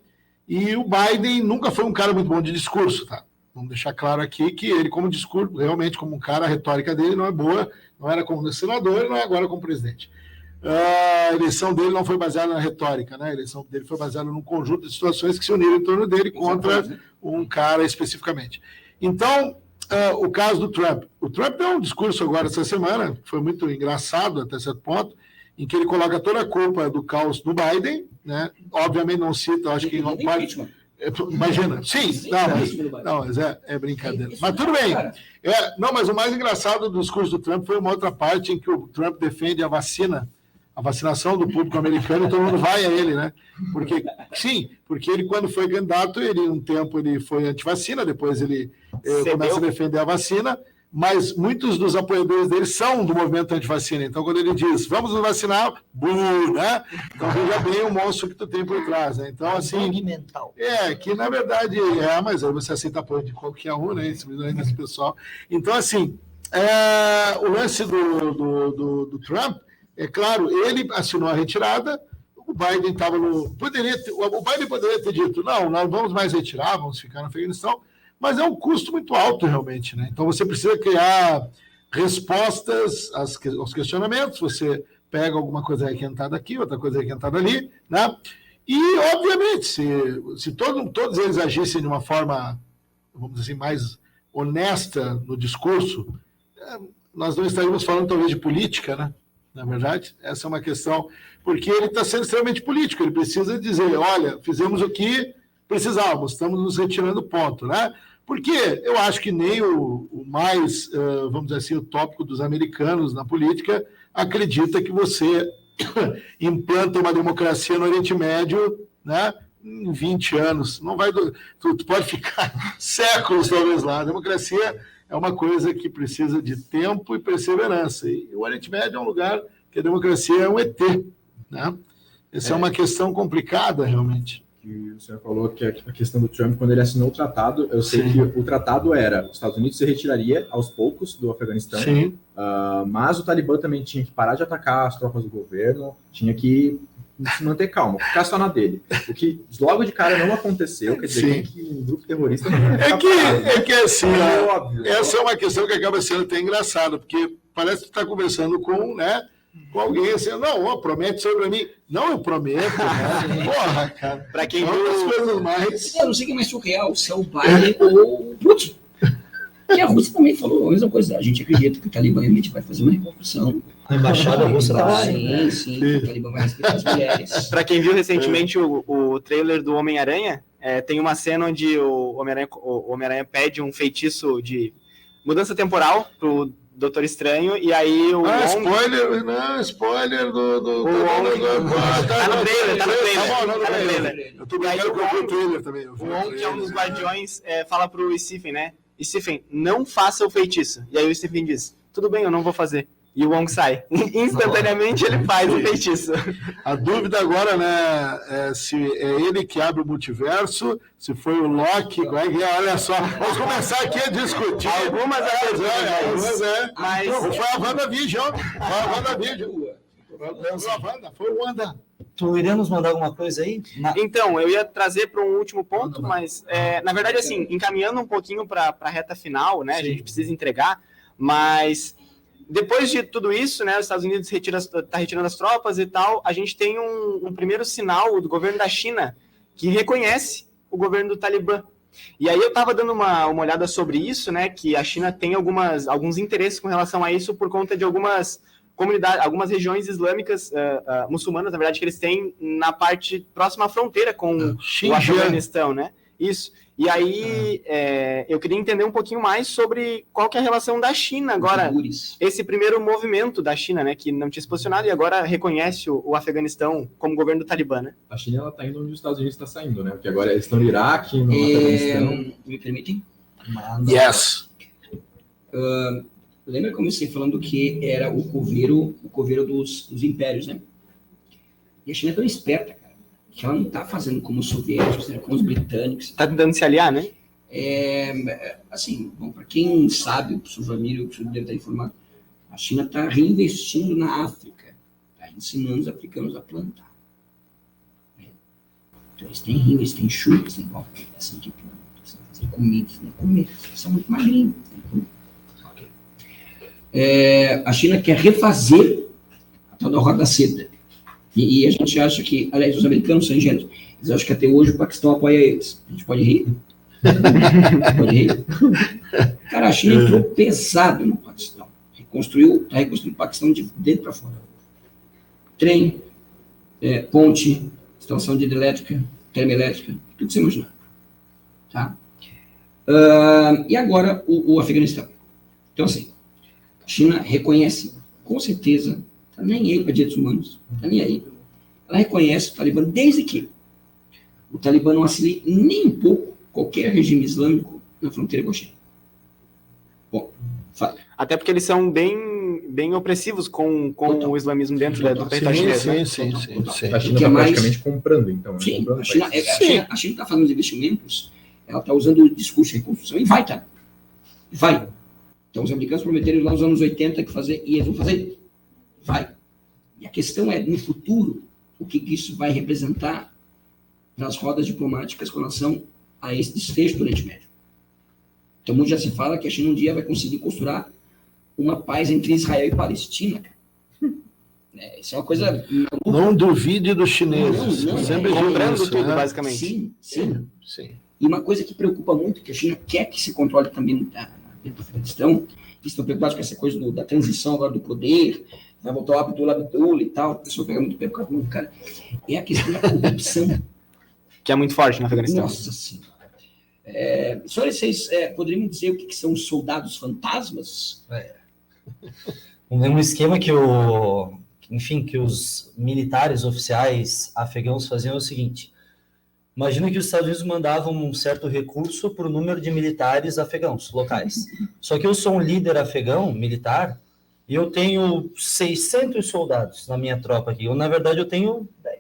E o Biden nunca foi um cara muito bom de discurso, tá? Vamos deixar claro aqui que ele, como discurso, realmente como um cara, a retórica dele não é boa, não era como senador e não é agora como presidente. A eleição dele não foi baseada na retórica, né? A eleição dele foi baseada num conjunto de situações que se uniram em torno dele contra um cara especificamente. Então, o caso do Trump. O Trump deu um discurso agora essa semana, que foi muito engraçado até certo ponto, em que ele coloca toda a culpa do caos do Biden, né? Obviamente não cita, acho que não pode... Imagina, sim, mas é brincadeira. Mas tudo bem. Mas o mais engraçado do discurso do Trump foi uma outra parte em que o Trump defende a vacinação do público americano, e todo mundo vai a ele, né? Porque ele, quando foi candidato, um tempo ele foi antivacina, depois ele começa a defender a vacina, mas muitos dos apoiadores dele são do movimento antivacina. Então, quando ele diz, vamos nos vacinar, né? Então, veja bem o monstro que tu tem por trás, né? Então, assim... que na verdade mas aí você aceita apoio de qualquer um, né? Esse pessoal. Então, assim, o lance do Trump, é claro, ele assinou a retirada, o Biden estava o Biden poderia ter dito, não, nós vamos mais retirar, vamos ficar no Afeganistão, mas é um custo muito alto, realmente, né? Então, você precisa criar respostas aos questionamentos, você pega alguma coisa requentada aqui, outra coisa requentada ali, né? E, obviamente, se todos eles agissem de uma forma, vamos dizer assim, mais honesta no discurso, nós não estaríamos falando, talvez, de política, né? Na verdade, essa é uma questão, porque ele está sendo extremamente político, ele precisa dizer, olha, fizemos o que precisávamos, estamos nos retirando ponto, né? Porque eu acho que nem o mais, vamos dizer assim, o tópico dos americanos na política acredita que você implanta uma democracia no Oriente Médio, né, em 20 anos. Não vai, tu pode ficar séculos talvez lá. A democracia é uma coisa que precisa de tempo e perseverança. E o Oriente Médio é um lugar que a democracia é um ET, né? Essa é uma questão complicada, realmente. Que o senhor falou que a questão do Trump, quando ele assinou o tratado, eu sei Sim. que o tratado era os Estados Unidos se retiraria aos poucos do Afeganistão, Sim. mas o Talibã também tinha que parar de atacar as tropas do governo, tinha que se manter calmo, ficar só na dele. O que logo de cara não aconteceu, quer dizer que um grupo terrorista não ia ficar parado. É que assim, óbvio. essa é uma questão que acaba sendo até engraçada, porque parece que tu está conversando com, né, com alguém assim, não, promete sobre mim. Não, eu prometo, né? Porra, cara. Pra quem Uma viu das coisas mais... Eu não sei quem é mais surreal, se é o Biden ou o Putin. E a Rússia também falou a mesma coisa. A gente acredita que o Talibã realmente vai fazer uma revolução. A embaixada russa tá lá. Sim, que o Talibã vai respeitar as mulheres. Pra quem viu recentemente o trailer do Homem-Aranha, tem uma cena onde o Homem-Aranha pede um feitiço de mudança temporal pro Doutor Estranho, e aí o Wong... spoiler do O Wong... Tá no trailer. Eu tô brincando com o trailer também. O Wong, que é um dos guardiões, fala pro Stephen, né? Stephen, não faça o feitiço. E aí o Stephen diz, tudo bem, eu não vou fazer. E o Wong sai. Instantaneamente ele faz o feitiço. A dúvida agora, né, é se é ele que abre o multiverso, se foi o Loki, olha só, vamos começar aqui a discutir. Algumas mas foi a WandaVision, foi o Wanda. Tu iria nos mandar alguma coisa aí? Então, eu ia trazer para um último ponto, mas, na verdade, assim, encaminhando um pouquinho para a reta final, né, a gente precisa entregar, mas... Depois de tudo isso, né, os Estados Unidos está retirando as tropas e tal, a gente tem um primeiro sinal do governo da China que reconhece o governo do Talibã. E aí eu estava dando uma olhada sobre isso, né, que a China tem alguns interesses com relação a isso por conta de algumas comunidades, algumas regiões islâmicas, muçulmanas, na verdade, que eles têm na parte próxima à fronteira com o Afeganistão, né? Isso. E aí, eu queria entender um pouquinho mais sobre qual que é a relação da China agora. Esse primeiro movimento da China, né, que não tinha se posicionado e agora reconhece o Afeganistão como governo do Talibã, né? A China, ela tá indo onde os Estados Unidos está saindo, né? Porque agora eles estão no Iraque, no Afeganistão. Me permitem? Yes. Lembra que eu comecei falando que era o coveiro dos impérios, né? E a China é tão esperta, cara, que ela não está fazendo como os soviéticos, né, como os britânicos. Está tentando se aliar, né? Assim, bom, para quem sabe, o professor Jamir, o professor deve estar informado, a China está reinvestindo na África, está ensinando os africanos a plantar. Então, eles têm rio, eles têm chuva, eles têm assim de planta, eles têm que fazer comida, eles têm que comer, eles são muito magrinhos. A China quer refazer a tal da roda seda. E a gente acha que, aliás, os americanos são ingênuos. Eles acham que até hoje o Paquistão apoia eles. A gente pode rir? Pode rir? Cara, a China entrou pesado no Paquistão. Está reconstruindo o Paquistão de dentro para fora. Trem, ponte, instalação de hidrelétrica, termoelétrica, tudo que você imaginar. Tá? E agora o Afeganistão. Então, assim, a China reconhece, com certeza, está nem aí para direitos humanos, está nem aí. Ela reconhece o Talibã desde que o Talibã não auxilia nem um pouco qualquer regime islâmico na fronteira com a China. Bom, fala. Até porque eles são bem opressivos com o islamismo dentro do território chinês. Sim. A China está praticamente comprando, então. Sim, comprando a China está fazendo os investimentos, ela está usando o discurso de reconstrução e vai, tá? Vai. Então, os americanos prometeram lá nos anos 80 que fazer, e eles vão fazer. Vai. E a questão é, no futuro, o que isso vai representar nas rodas diplomáticas com relação a esse desfecho do Oriente Médio. Então, muito já se fala que a China um dia vai conseguir costurar uma paz entre Israel e Palestina. Isso é uma coisa... Não duvide dos chineses. Sempre comprando isso, tudo, né? basicamente. Sim. E uma coisa que preocupa muito, que a China quer que se controle também dentro do Afeganistão, estão preocupados com essa coisa da transição agora do poder, vai voltar o Abdullah e tal, a pessoa pega muito pé por causa do cara, é a questão da corrupção. que é muito forte no Afeganistão. Nossa Senhora. Senhores, vocês poderiam me dizer o que são os soldados fantasmas? Um esquema que que os militares oficiais afegãos faziam é o seguinte: imagina que os Estados Unidos mandavam um certo recurso para o número de militares afegãos locais. Só que eu sou um líder afegão, militar, e eu tenho 600 soldados na minha tropa aqui. Na verdade, eu tenho 10.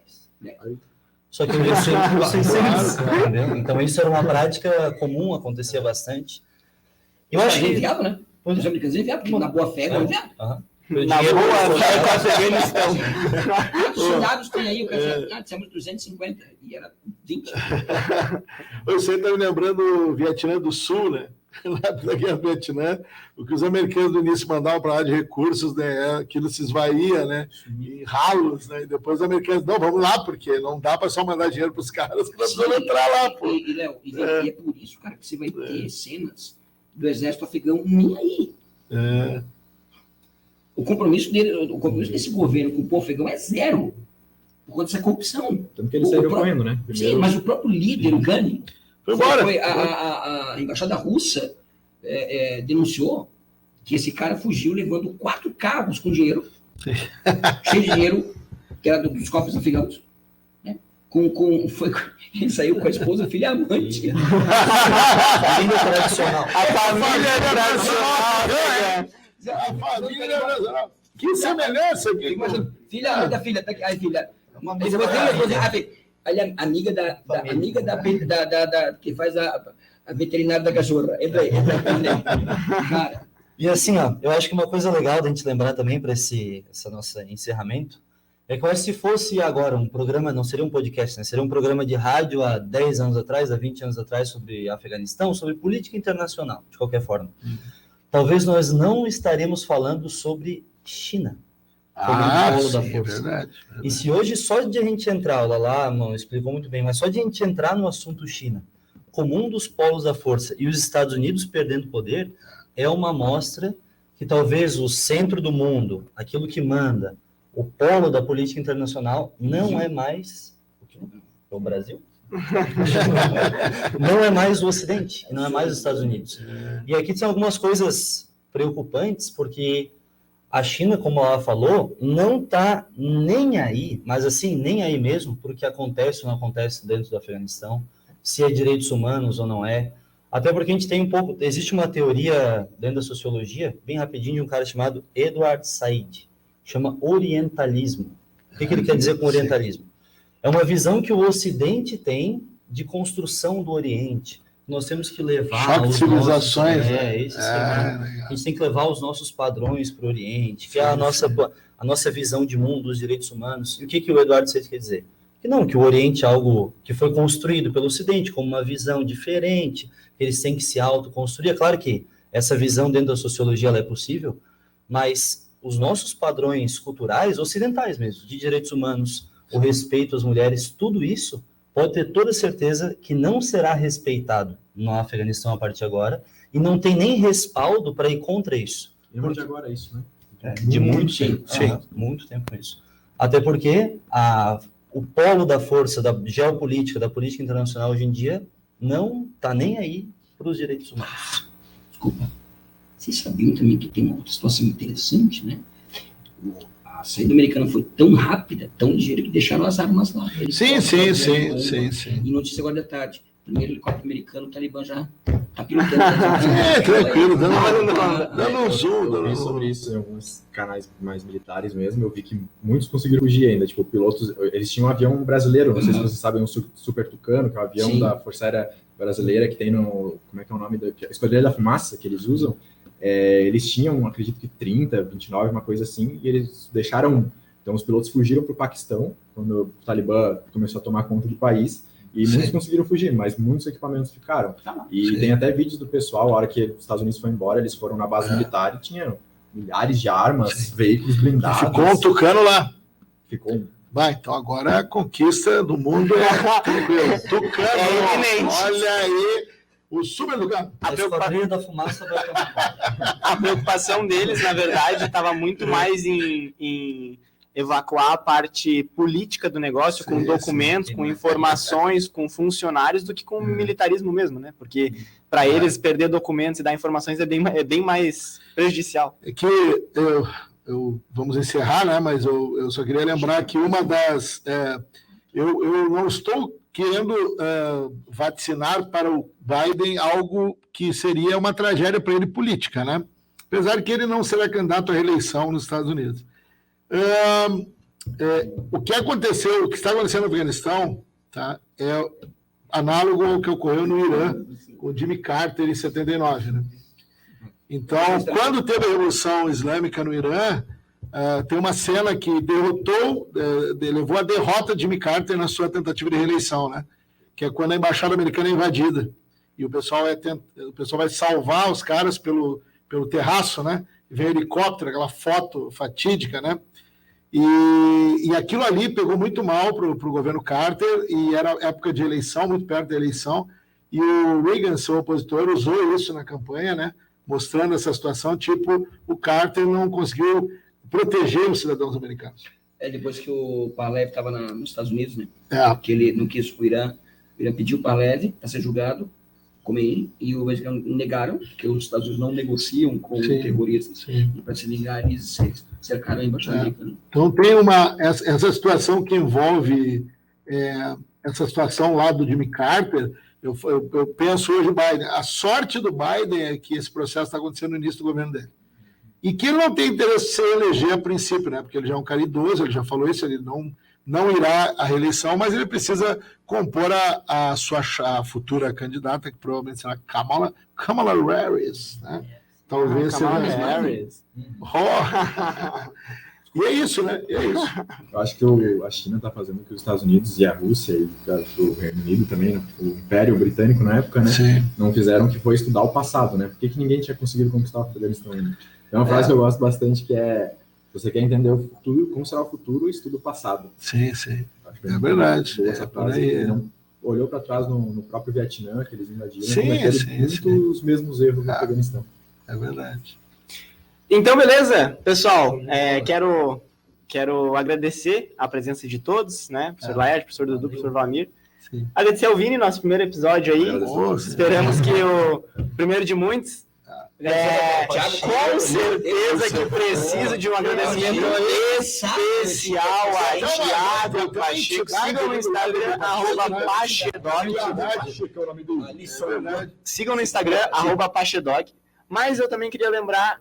Só que eu recebo por 600, entendeu? Então, isso era uma prática comum, acontecia bastante. Eu acho que... enviado, né? Os americanos enviaram, porque na boa fé não enviaram. Na boa fé com o Afeganistão. Quantos soldados tem aí? O cara tínhamos 250 e era 20. Você está me lembrando o Vietnã do Sul, né? Na época da Guerra do Vietnã, o que os americanos no início mandavam para lá de recursos, né? Aquilo se esvaía, né? Em ralos, né? E depois os americanos, não, vamos lá, porque não dá para só mandar dinheiro para os caras que nós vamos entrar lá, pô. E Léo, é por isso, cara, que você vai ter cenas do exército afegão nem aí. O compromisso desse governo com o povo afegão é zero, por conta dessa corrupção. Tanto que eles saíram correndo, né? Sim, mas o próprio líder, o Ghani, Foi embora. A embaixada russa denunciou que esse cara fugiu levando 4 carros com dinheiro, cheio de dinheiro, que era dos cofres afegãos. Né? Ele saiu com a esposa, filha e amante. Família tradicional. A família tradicional. A família brasileira. Que semelhança aqui. Filha da filha, tá aqui. Aí, filha. Olha, amiga da que faz a veterinária da cachorra. Entra aí. Cara. E assim, eu acho que uma coisa legal da gente lembrar também para esse nosso encerramento é que eu acho que se fosse agora um programa, não seria um podcast, né? Seria um programa de rádio há 10 anos atrás, há 20 anos atrás, sobre Afeganistão, sobre política internacional, de qualquer forma. Talvez nós não estaremos falando sobre China. Sim, verdade. E se hoje, só de a gente entrar, o Lala explicou muito bem, mas só de a gente entrar no assunto China, como um dos polos da força, e os Estados Unidos perdendo poder, é uma amostra que talvez o centro do mundo, aquilo que manda, o polo da política internacional, não é mais o Brasil. Não é mais o Ocidente, não é mais os Estados Unidos. E aqui tem algumas coisas preocupantes, porque a China, como ela falou, não está nem aí, mas assim, nem aí mesmo, porque acontece ou não acontece dentro do Afeganistão, se é direitos humanos ou não é. Até porque a gente tem existe uma teoria dentro da sociologia, bem rapidinho, de um cara chamado Edward Said, chama orientalismo. O que ele quer dizer com orientalismo? É uma visão que o Ocidente tem de construção do Oriente. Nós temos que levar... Choque de civilizações. A gente tem que levar os nossos padrões para o Oriente, que é a nossa visão de mundo, dos direitos humanos. E o que o Eduardo Said quer dizer? Que o Oriente é algo que foi construído pelo Ocidente, como uma visão diferente, que eles têm que se autoconstruir. É claro que essa visão dentro da sociologia ela é possível, mas os nossos padrões culturais, ocidentais mesmo, de direitos humanos, o respeito às mulheres, tudo isso pode ter toda certeza que não será respeitado no Afeganistão a partir de agora, e não tem nem respaldo para ir contra isso. E não de agora isso, né? De muito tempo. Sim. Muito tempo isso. Até porque o polo da força, da geopolítica, da política internacional hoje em dia, não está nem aí para os direitos humanos. Desculpa. Vocês sabiam também que tem uma outra situação interessante, né? A saída americana foi tão rápida, tão ligeira, que deixaram as armas lá. Sim. E notícia agora da tarde. Primeiro helicóptero americano, o Talibã já está pilotando. Tranquilo, dando um zoom. Eu vi sobre isso em alguns canais mais militares mesmo, eu vi que muitos conseguiram fugir ainda, tipo, pilotos, eles tinham um avião brasileiro, não sei se vocês sabem, um Super Tucano, que é um avião da Força Aérea Brasileira, que tem no, como é que é o nome, Esquadrilha da Fumaça, que eles usam. Eles tinham, acredito que 30, 29, uma coisa assim, e eles deixaram, então os pilotos fugiram para o Paquistão, quando o Talibã começou a tomar conta do país, e muitos conseguiram fugir, mas muitos equipamentos ficaram. Tem até vídeos do pessoal, a hora que os Estados Unidos foram embora, eles foram na base militar e tinham milhares de armas, veículos blindados. Ficou um tucano lá. Ficou um. Vai, então agora a conquista do mundo é tranquilo. Tucano, iminente. Olha aí. O super lugar. A esquadrilha da fumaça vai tomar. A preocupação deles, na verdade, estava muito mais em evacuar a parte política do negócio, com documentos, com informações, com funcionários, do que com militarismo mesmo, né? Porque para eles perder documentos e dar informações é bem mais prejudicial. É que vamos encerrar, né? Mas eu só queria lembrar que uma das... eu não estou querendo vaticinar para o Biden algo que seria uma tragédia para ele política, né? Apesar que ele não será candidato à reeleição nos Estados Unidos. O que aconteceu, o que está acontecendo no Afeganistão, tá, é análogo ao que ocorreu no Irã, com Jimmy Carter em 79, né? Então, quando teve a Revolução Islâmica no Irã, tem uma cena que levou a derrota de Jimmy Carter na sua tentativa de reeleição, né? Que é quando a embaixada americana é invadida e o pessoal vai salvar os caras pelo terraço, né? Vem helicóptero, aquela foto fatídica, né? E aquilo ali pegou muito mal para o governo Carter, e era época de eleição, muito perto da eleição, e o Reagan, seu opositor, usou isso na campanha, né? Mostrando essa situação, tipo, o Carter não conseguiu proteger os cidadãos americanos. Depois que o Pahlavi estava nos Estados Unidos, né? Que ele não quis o Irã pediu o Pahlavi para ser julgado, como ele, e o americano negaram, porque os Estados Unidos não negociam com terroristas. E para se vingar, eles cercaram a embaixada americana. Então tem essa situação que envolve essa situação lá do Jimmy Carter. Eu penso hoje, Biden, a sorte do Biden é que esse processo está acontecendo no início do governo dele. E que ele não tem interesse em se eleger a princípio, né? Porque ele já é um cara idoso, ele já falou isso, ele não irá à reeleição, mas ele precisa compor a sua futura candidata, que provavelmente será Kamala Harris, né? Talvez seja Harris. E é isso, né? Eu acho que a China está fazendo o que os Estados Unidos e a Rússia e o Reino Unido também, né? O Império Britânico na época, né? Não fizeram, que foi estudar o passado, né? Por que ninguém tinha conseguido conquistar o Afeganistão ainda? Tem uma frase que eu gosto bastante, que é: você quer entender o futuro, como será o futuro, estuda o passado. Sim. É verdade. Essa frase, não olhou para trás no próprio Vietnã, que eles invadiram, cometeram os mesmos erros no Afeganistão. É verdade. Então, beleza, pessoal. Quero agradecer a presença de todos, né? Professor Laerte, professor Dudu, professor Valmir. Agradecer ao Vini, nosso primeiro episódio aí. Esperamos que o primeiro de muitos. Com certeza que preciso de um agradecimento especial a Thiago Pacheco. Sigam no Instagram, @Pachedog. Sigam no Instagram, @Pachedog. Mas eu também queria lembrar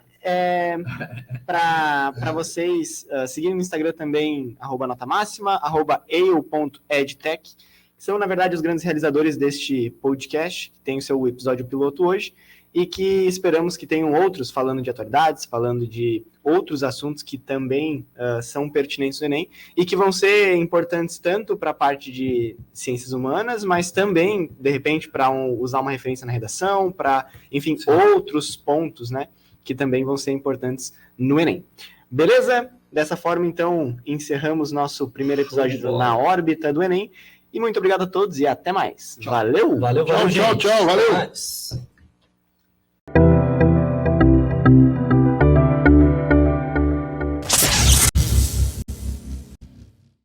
para vocês seguirem no Instagram também, @NotaMáxima, @eu.edtech, que são, na verdade, os grandes realizadores deste podcast, que tem o seu episódio piloto hoje, e que esperamos que tenham outros falando de atualidades, falando de outros assuntos que também são pertinentes no Enem, e que vão ser importantes tanto para a parte de ciências humanas, mas também, de repente, para usar uma referência na redação, para, enfim, outros pontos, né, que também vão ser importantes no Enem. Beleza? Dessa forma, então, encerramos nosso primeiro episódio do Na Órbita do Enem, e muito obrigado a todos e até mais. Valeu! Valeu, Tchau, gente. valeu! Até mais.